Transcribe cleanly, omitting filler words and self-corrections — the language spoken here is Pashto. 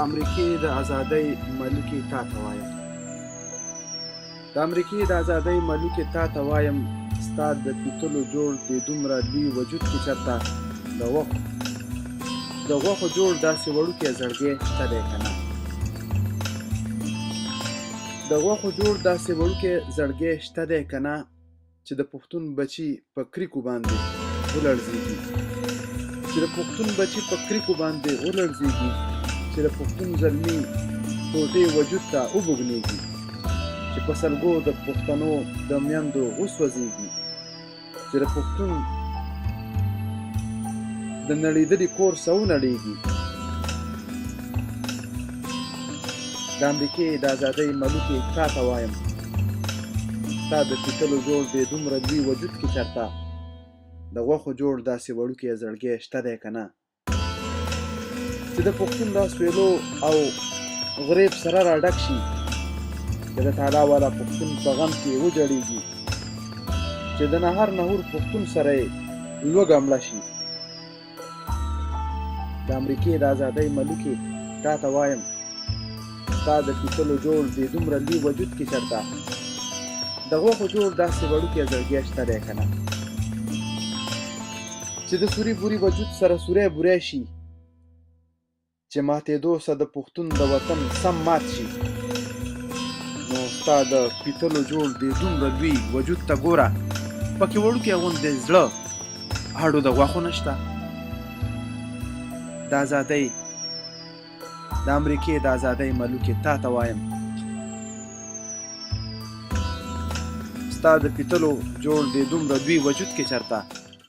امریکې د ازادۍ ملوکې تا ته وایم، د امریکې د ازادۍ ملوکې تا ته وایم، ستا د پیتلو جوړ د دومره لوی وجود کې چېرته د غوښو جوړ داسې وړوکی زړګی شته دی که نه؟ د غوښو جوړ داسې وړوکی زړګی شته دی که نه چې د پښتون بچي په کریکو باندې ولړزېږي، چې د پښتون بچي په کریکو باندې ولړزېږي، چې د پښتون زلمي ټوټې وجود ته وبوږنېږي، چې په سلګو د پښتنو د میندو وسوځېږي، چې د پښتون د نړېدلي کور سه ونړېږي. د امریکې د ازادۍ ملوکې تا ته وایم، ستا د پیتلو جوړ د دومره لوی وجود کې چېرته د غوښو جوړ داسې وړوکی زړګی شته دی که نه؟ چې د پښتون دا سویلو او غریب سره راډک شي، چې د تالا والا پښتون په غم کې وجړېږي، چې د نهر نهور پښتون سره یې لوږه مړه شي. د امریکې د ازادۍ ملوکې تا ته وایم، ستا د پیتلو جوړ د دومره لوی وجود کې چېرته د غوښو جوړ داسې وړوکی زړګی شته دی که نه؟ چې د سوري بوري وجود سره سوری بوری شي، چې ماتېدو سه د پښتون د وطن سم مات شي، نو ستا د پیتلو جوړ د دومره لوی وجود ته ګوره، پکې وړوکی غوندې زړه هډو د غوښو نشته. د ازادۍ د امریکې د ازادۍ ملوکې تا ته وایم، ستا د پیتلو جوړ د دومره لوی وجود کې چېرته